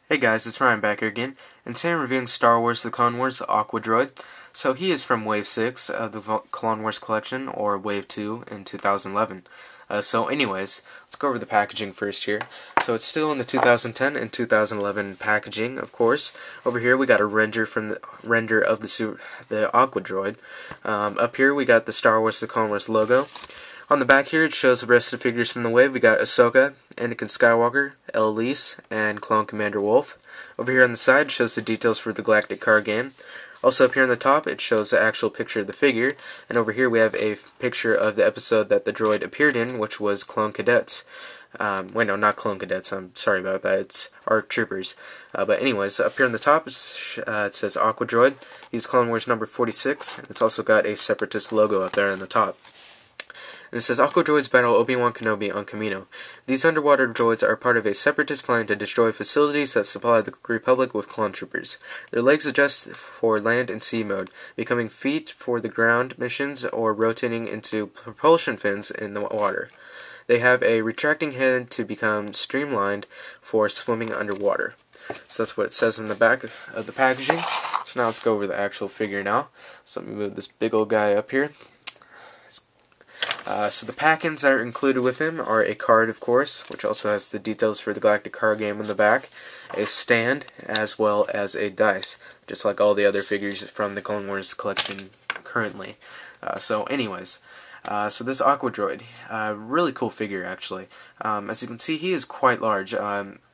Hey guys, it's Ryan back here again, and today I'm reviewing Star Wars The Clone Wars Aqua Droid. So he is from Wave 6 of the Clone Wars collection, or Wave 2 in 2011. So anyways, let's go over the packaging first here. So it's still in the 2010 and 2011 packaging, of course. Over here we got a render of the Aqua Droid. Up here we got the Star Wars The Clone Wars logo. On the back here, it shows the rest of the figures from the wave. We got Ahsoka, Anakin Skywalker, Elise, and Clone Commander Wolf. Over here on the side, it shows the details for the Galactic card game. Also up here on the top, it shows the actual picture of the figure. And over here we have a picture of the episode that the droid appeared in, which was Clone Cadets. Wait, no, not Clone Cadets. I'm sorry about that. It's ARC Troopers. But anyways, up here on the top, it says Aqua Droid. He's Clone Wars number 46. It's also got a Separatist logo up there on the top. And it says, Aqua Droids battle Obi-Wan Kenobi on Kamino. These underwater droids are part of a separatist plan to destroy facilities that supply the Republic with clone troopers. Their legs adjust for land and sea mode, becoming feet for the ground missions or rotating into propulsion fins in the water. They have a retracting head to become streamlined for swimming underwater. So that's what it says in the back of the packaging. So now let's go over the actual figure now. So let me move this big old guy up here. So the pack-ins that are included with him are a card, of course, which also has the details for the Galactic card game in the back, a stand, as well as a dice, just like all the other figures from the Clone Wars collection currently. So this Aqua Droid, really cool figure actually. As you can see, he is quite large,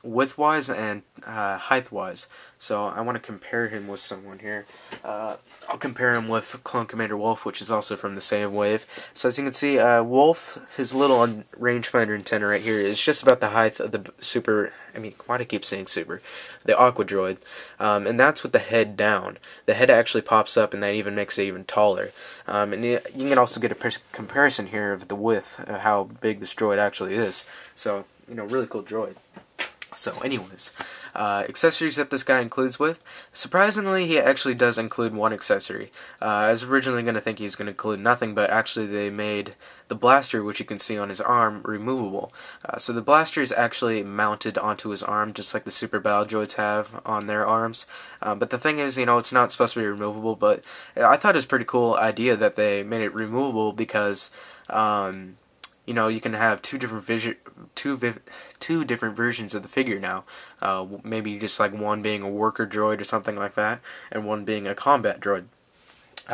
width-wise and height-wise. So I want to compare him with someone here. I'll compare him with Clone Commander Wolf, which is also from the same wave. So as you can see, Wolf, his little rangefinder antenna right here is just about the height of the why do I keep saying super? The Aqua Droid. And that's with the head down. The head actually pops up, and that even makes it even taller. And you can also get a comparison here of the width, how big this droid actually is. So, really cool droid. So anyways, accessories that this guy includes with, surprisingly he actually does include one accessory. I was originally going to think he's going to include nothing, but actually they made the blaster, which you can see on his arm, removable. So the blaster is actually mounted onto his arm, just like the Super Battle Droids have on their arms. But the thing is, it's not supposed to be removable, but I thought it was a pretty cool idea that they made it removable because you can have two different versions of the figure now. Maybe just like one being a worker droid or something like that, and one being a combat droid.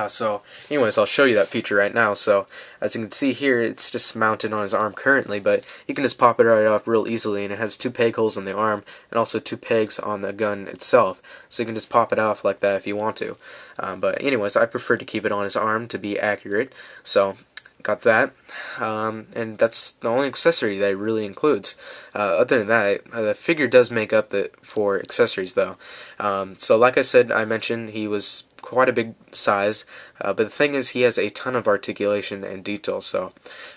So anyways, I'll show you that feature right now. So as you can see here, it's just mounted on his arm currently, but you can just pop it right off real easily, and it has 2 peg holes on the arm and also 2 pegs on the gun itself, so you can just pop it off like that if you want to. But anyways, I prefer to keep it on his arm to be accurate, so got that, and that's the only accessory that it really includes. Other than that, the figure does make up for accessories though. So like I mentioned, he was quite a big size, but the thing is he has a ton of articulation and detail. So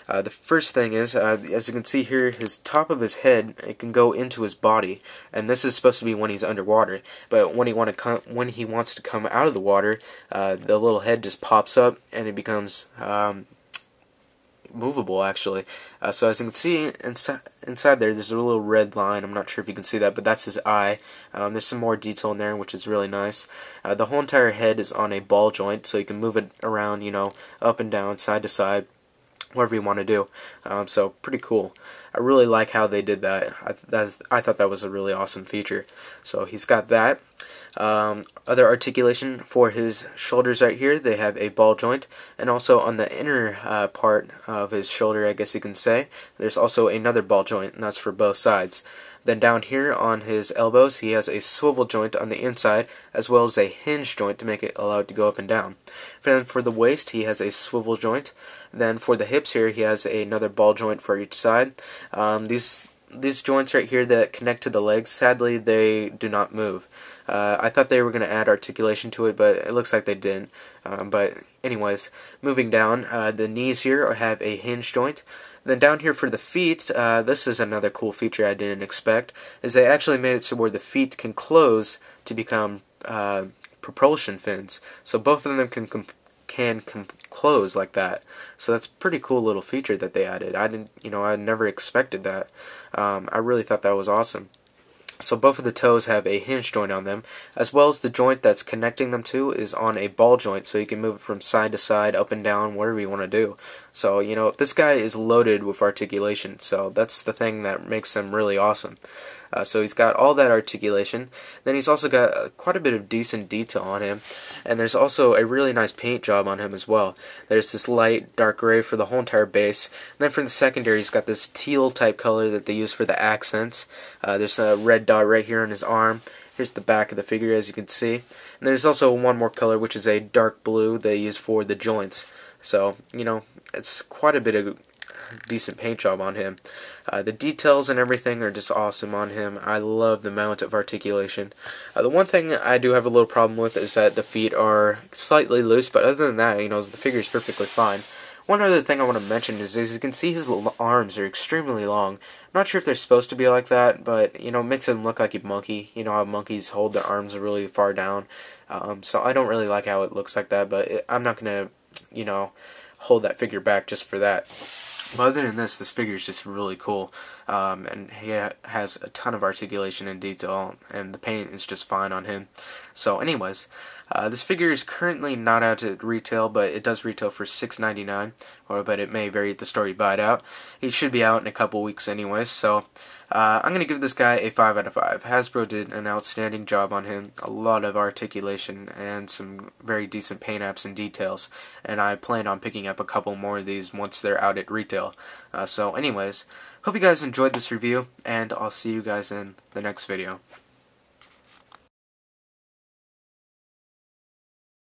the first thing is, as you can see here, his top of his head, it can go into his body, and this is supposed to be when he's underwater, but when he wants to come out of the water, the little head just pops up and it becomes movable actually. So as you can see inside there's a little red line. I'm not sure if you can see that, but that's his eye. There's some more detail in there, which is really nice. The whole entire head is on a ball joint, so you can move it around, up and down, side to side, whatever you want to do. So pretty cool. I really like how they did that. I thought that was a really awesome feature. So he's got that. Other articulation for his shoulders right here, they have a ball joint, and also on the inner part of his shoulder, I guess you can say, there's also another ball joint, and that's for both sides. Then down here on his elbows, he has a swivel joint on the inside, as well as a hinge joint to make it allow it to go up and down. Then for the waist, he has a swivel joint. Then for the hips here, he has another ball joint for each side. These joints right here that connect to the legs, sadly, they do not move. I thought they were going to add articulation to it, but it looks like they didn't. But anyways, moving down, the knees here have a hinge joint. Then down here for the feet, this is another cool feature I didn't expect, is they actually made it so where the feet can close to become propulsion fins. So both of them can close like that. So that's a pretty cool little feature that they added. I never expected that. I really thought that was awesome. So both of the toes have a hinge joint on them, as well as the joint that's connecting them to is on a ball joint, so you can move it from side to side, up and down, whatever you want to do. So, you know, this guy is loaded with articulation, so that's the thing that makes him really awesome. So he's got all that articulation. Then he's also got quite a bit of decent detail on him, and there's also a really nice paint job on him as well. There's this light dark gray for the whole entire base, and then for the secondary he's got this teal type color that they use for the accents. There's a red dot right here on his arm. Here's the back of the figure, as you can see. And there's also one more color, which is a dark blue they use for the joints. So, you know, it's quite a bit of decent paint job on him. The details and everything are just awesome on him. I love the amount of articulation. The one thing I do have a little problem with is that the feet are slightly loose, but other than that, you know, the figure is perfectly fine. One other thing I want to mention is, as you can see, his arms are extremely long. I'm not sure if they're supposed to be like that, but, you know, it makes him look like a monkey. You know how monkeys hold their arms really far down. So I don't really like how it looks like that, but I'm not going to, you know, hold that figure back just for that. But other than this figure is just really cool, and he has a ton of articulation and detail, and the paint is just fine on him. So anyways, this figure is currently not out at retail, but it does retail for $6.99, but it may vary at the store you buy it out. It should be out in a couple weeks anyways, so I'm going to give this guy a 5 out of 5. Hasbro did an outstanding job on him, a lot of articulation, and some very decent paint apps and details, and I plan on picking up a couple more of these once they're out at retail. So anyways, hope you guys enjoyed this review, and I'll see you guys in the next video.